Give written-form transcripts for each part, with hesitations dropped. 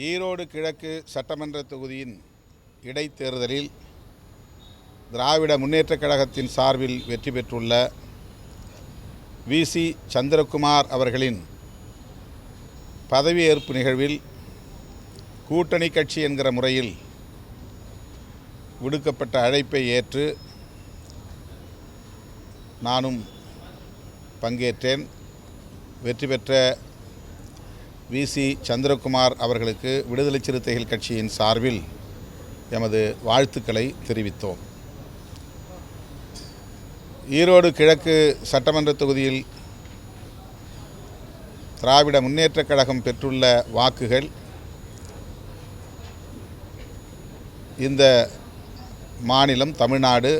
ஈரோடு கிழக்கு சட்டமன்ற தொகுதியின் இடைத்தேர்தலில் திராவிட முன்னேற்றக் கழகத்தின் சார்பில் வெற்றி பெற்றுள்ள வி.சி. சந்திரகுமார் அவர்களின் பதவியேற்பு நிகழ்வில் கூட்டணி கட்சி என்கிற முறையில் விடுக்கப்பட்ட அழைப்பை ஏற்று நானும் பங்கேற்றேன். வெற்றி பெற்ற வி.சி. சந்திரகுமார் அவர்களுக்கு விடுதலை சிறுத்தைகள் கட்சியின் சார்பில் எமது வாழ்த்துக்களை தெரிவித்தோம். ஈரோடு கிழக்கு சட்டமன்ற தொகுதியில் திராவிட முன்னேற்றக் கழகம் பெற்றுள்ள வாக்குகள் இந்த மாநிலம் தமிழ்நாடு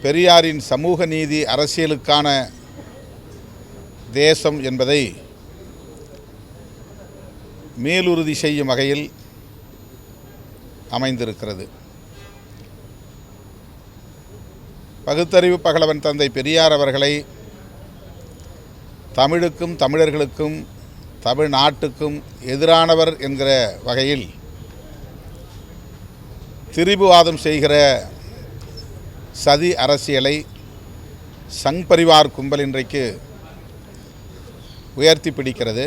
பெரியாரின் சமூக நீதி அரசியலுக்கான தேசம் என்பதை மேலுறுதி செய்யும் வகையில் அமைந்திருக்கிறது. பகுத்தறிவு பகலவன் தந்தை பெரியார் அவர்களை தமிழுக்கும் தமிழர்களுக்கும் தமிழ்நாட்டுக்கும் எதிரானவர் என்கிற வகையில் திரிபுவாதம் செய்கிற சதி அரசியலை சங் பரிவார் கும்பல் இன்றைக்கு உயர்த்தி பிடிக்கிறது.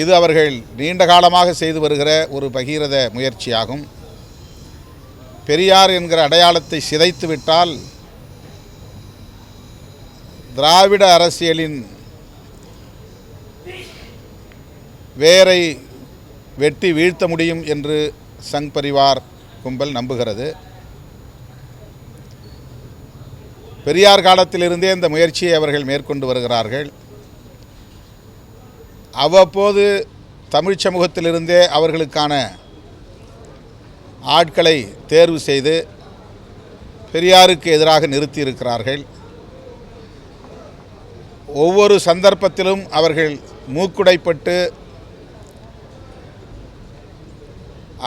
இது அவர்கள் நீண்ட காலமாக செய்து வருகிற ஒரு பகீரத முயற்சியாகும். பெரியார் என்கிற அடையாளத்தை சிதைத்துவிட்டால் திராவிட அரசியலின் வேரை வெட்டி வீழ்த்த முடியும் என்று சங் பரிவார் கும்பல் நம்புகிறது. பெரியார் காலத்திலிருந்தே இந்த முயற்சியை அவர்கள் மேற்கொண்டு வருகிறார்கள். அவ்வப்போது தமிழ் சமூகத்திலிருந்தே அவர்களுக்கான ஆட்களை தேர்வு செய்து பெரியாருக்கு எதிராக நிறுத்தியிருக்கிறார்கள். ஒவ்வொரு சந்தர்ப்பத்திலும் அவர்கள் மூக்குடைப்பட்டு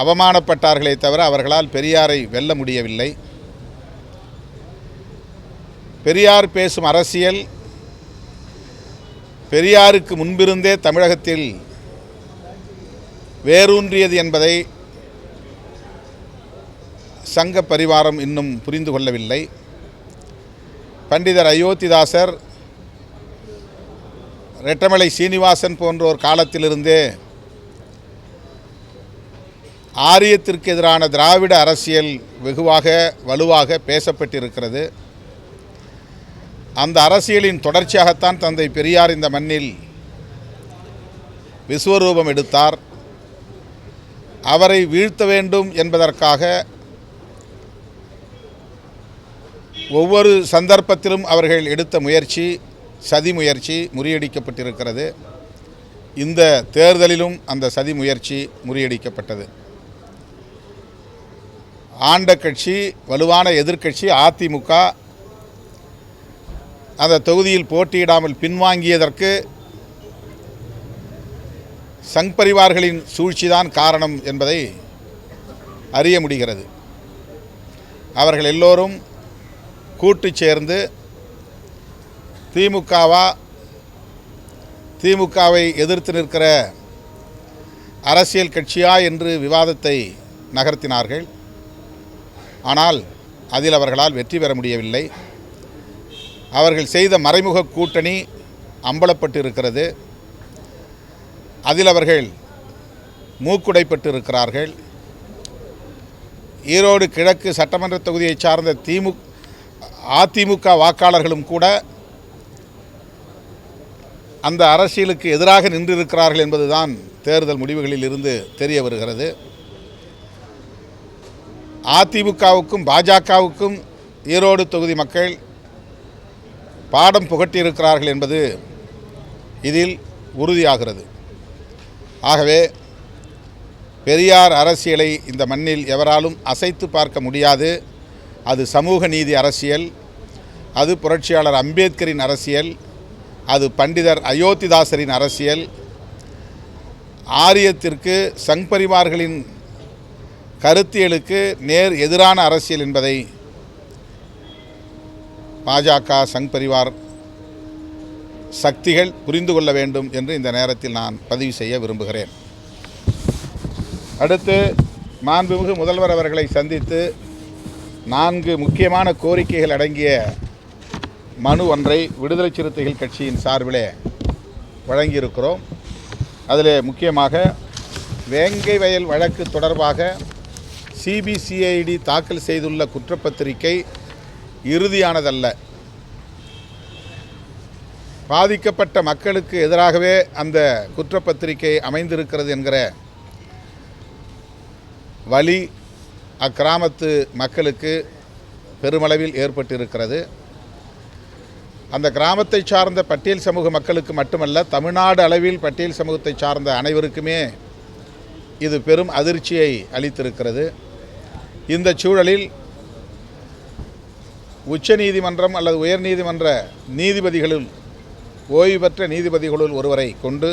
அவமானப்பட்டார்களே தவிர அவர்களால் பெரியாரை வெல்ல முடியவில்லை. பெரியார் பேசும் அரசியல் பெரியாருக்கு முன்பிருந்தே தமிழகத்தில் வேரூன்றியது என்பதை சங்க பரிவாரம் இன்னும் புரிந்து கொள்ளவில்லை. பண்டிதர் அயோத்திதாசர், ரெட்டமலை சீனிவாசன் போன்றோர் காலத்திலிருந்தே ஆரியத்திற்கு எதிரான திராவிட அரசியல் வெகுவாக வலுவாக பேசப்பட்டிருக்கிறது. அந்த அரசியலின் தொடர்ச்சியாகத்தான் தந்தை பெரியார் இந்த மண்ணில் விஸ்வரூபம் எடுத்தார். அவரை வீழ்த்த வேண்டும் என்பதற்காக ஒவ்வொரு சந்தர்ப்பத்திலும் அவர்கள் எடுத்த முயற்சி சதி முயற்சி முறியடிக்கப்பட்டிருக்கிறது. இந்த தேர்தலிலும் அந்த சதி முயற்சி முறியடிக்கப்பட்டது. ஆண்ட கட்சி வலுவான எதிர்க்கட்சி அதிமுக அந்த தொகுதியில் போட்டியிடாமல் பின்வாங்கியதற்கு சங் பரிவார்களின் சூழ்ச்சிதான் காரணம் என்பதை அறிய முடிகிறது. அவர்கள் எல்லோரும் கூட்டு சேர்ந்து திமுகவை எதிர்த்து நிற்கிற அரசியல் கட்சியா என்று விவாதத்தை நகர்த்தினார்கள். ஆனால் அதில் அவர்களால் வெற்றி பெற முடியவில்லை. அவர்கள் செய்த மறைமுக கூட்டணி அம்பலப்பட்டு இருக்கிறது. அதில் அவர்கள் மூக்குடைப்பட்டு இருக்கிறார்கள். ஈரோடு கிழக்கு சட்டமன்ற தொகுதியை சார்ந்த அதிமுக வாக்காளர்களும் கூட அந்த அரசியலுக்கு எதிராக நின்றிருக்கிறார்கள் என்பதுதான் தேர்தல் முடிவுகளில் இருந்து தெரிய வருகிறது. அதிமுகவுக்கும் பாஜகவுக்கும் ஈரோடு தொகுதி மக்கள் பாடம் புகட்டியிருக்கிறார்கள் என்பது இதில் உறுதியாகிறது. ஆகவே பெரியார் அரசியலை இந்த மண்ணில் எவராலும் அசைத்து பார்க்க முடியாது. அது சமூக நீதி அரசியல், அது புரட்சியாளர் அம்பேத்கரின் அரசியல், அது பண்டிதர் அயோத்திதாசரின் அரசியல், ஆரியத்திற்கு சங் பரிவார்களின் கருத்தியலுக்கு நேர் எதிரான அரசியல் என்பதை பாஜக சங் பரிவார் சக்திகள் புரிந்து கொள்ள வேண்டும் என்று இந்த நேரத்தில் நான் பதிவு செய்ய விரும்புகிறேன். அடுத்து மாண்புமிகு முதல்வர் அவர்களை சந்தித்து 4 முக்கியமான கோரிக்கைகள் அடங்கிய மனு ஒன்றை விடுதலை சிறுத்தைகள் கட்சியின் சார்பிலே வழங்கியிருக்கிறோம். அதில் முக்கியமாக வேங்கை வயல் வழக்கு தொடர்பாக சிபிசிஐடி தாக்கல் செய்துள்ள குற்றப்பத்திரிகை இறுதியானதல்ல. பாதிக்கப்பட்ட மக்களுக்கு எதிராகவே அந்த குற்றப்பத்திரிகை அமைந்திருக்கிறது என்கிற வலி அக்கிராமத்து மக்களுக்கு பெருமளவில் ஏற்பட்டிருக்கிறது. அந்த கிராமத்தை சார்ந்த பட்டியல் சமூக மக்களுக்கு மட்டுமல்ல, தமிழ்நாடு அளவில் பட்டியல் சமூகத்தை சார்ந்த அனைவருக்குமே இது பெரும் அதிர்ச்சியை அளித்திருக்கிறது. இந்த சூழலில் உச்சநீதிமன்றம் அல்லது உயர்நீதிமன்ற நீதிபதிகளில் ஓய்வு பெற்ற நீதிபதிகளுள் ஒருவரை கொண்டு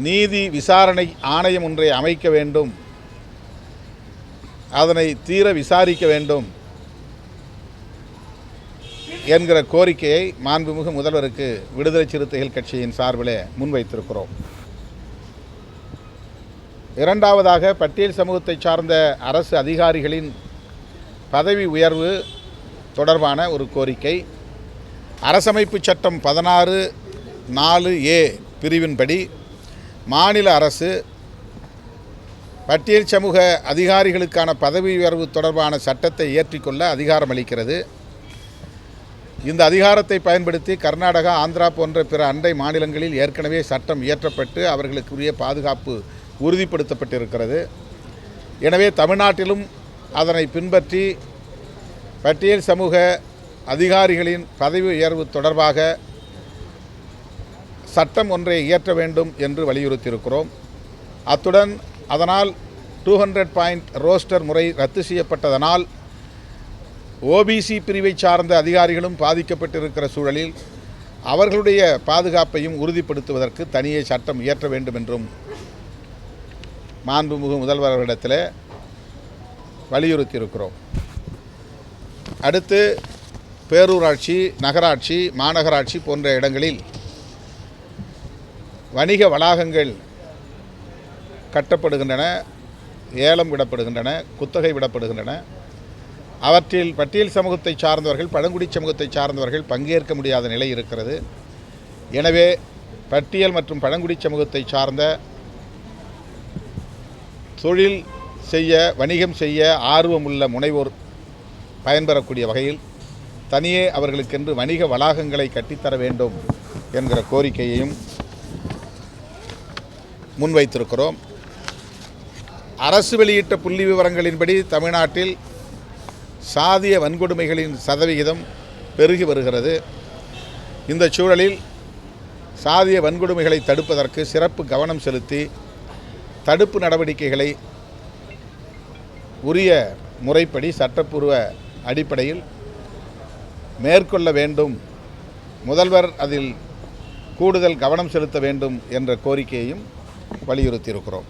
நீதி விசாரணை ஆணையம் ஒன்றை அமைக்க வேண்டும், அதனை தீர விசாரிக்க வேண்டும் என்கிற கோரிக்கையை மாண்புமிகு முதல்வருக்கு விடுதலை சிறுத்தைகள் கட்சியின் சார்பில் முன்வைத்திருக்கிறோம். இரண்டாவதாக, பட்டியல் சமூகத்தை சார்ந்த அரசு அதிகாரிகளின் பதவி உயர்வு தொடர்பான ஒரு கோரிக்கை. அரசமைப்பு சட்டம் 16(4)A பிரிவின்படி மாநில அரசு பட்டியல் சமூக அதிகாரிகளுக்கான பதவி உயர்வு தொடர்பான சட்டத்தை இயற்றிக்கொள்ள அதிகாரம் அளிக்கிறது. இந்த அதிகாரத்தை பயன்படுத்தி கர்நாடகா, ஆந்திரா போன்ற பிற அண்டை மாநிலங்களில் ஏற்கனவே சட்டம் இயற்றப்பட்டு அவர்களுக்குரிய பாதுகாப்பு உறுதிப்படுத்தப்பட்டிருக்கிறது. எனவே தமிழ்நாட்டிலும் அதனை பின்பற்றி பட்டியல் சமூக அதிகாரிகளின் பதவி உயர்வு தொடர்பாக சட்டம் ஒன்றை இயற்ற வேண்டும் என்று வலியுறுத்தியிருக்கிறோம். அத்துடன் அதனால் 200 பாயிண்ட் ரோஸ்டர் முறை ரத்து செய்யப்பட்டதனால் ஓபிசி பிரிவை சார்ந்த அதிகாரிகளும் பாதிக்கப்பட்டிருக்கிற சூழலில் அவர்களுடைய பாதுகாப்பையும் உறுதிப்படுத்துவதற்கு தனியே சட்டம் இயற்ற வேண்டும் என்றும் மாண்புமிகு முதல்வர் அவர்களிடத்தில் வலியுறுத்தியிருக்கிறோம். அடுத்து பேரூராட்சி, நகராட்சி, மாநகராட்சி போன்ற இடங்களில் வணிக வளாகங்கள் கட்டப்படுகின்றன, ஏலம் விடப்படுகின்றன, குத்தகை விடப்படுகின்றன. அவற்றில் பட்டியல் சமூகத்தை சார்ந்தவர்கள், பழங்குடி சமூகத்தை சார்ந்தவர்கள் பங்கேற்க முடியாத நிலை இருக்கிறது. எனவே பட்டியல் மற்றும் பழங்குடி சமூகத்தை சார்ந்த தொழில் செய்ய, வணிகம் செய்ய ஆர்வமுள்ள முனைவோர் பயன்பெறக்கூடிய வகையில் தனியே அவர்களுக்கென்று வணிக வளாகங்களை கட்டித்தர வேண்டும் என்கிற கோரிக்கையையும் முன்வைத்திருக்கிறோம். அரசு வெளியிட்ட புள்ளி விவரங்களின்படி தமிழ்நாட்டில் சாதிய வன்கொடுமைகளின் சதவிகிதம் பெருகி வருகிறது. இந்த சூழலில் சாதிய வன்கொடுமைகளை தடுப்பதற்கு சிறப்பு கவனம் செலுத்தி தடுப்பு நடவடிக்கைகளை உரிய முறைப்படி சட்டப்பூர்வ அடிப்படையில் மேற்கொள்ள வேண்டும், முதல்வர் அதில் கூடுதல் கவனம் செலுத்த வேண்டும் என்ற கோரிக்கையையும் வலியுறுத்தியிருக்கிறோம்.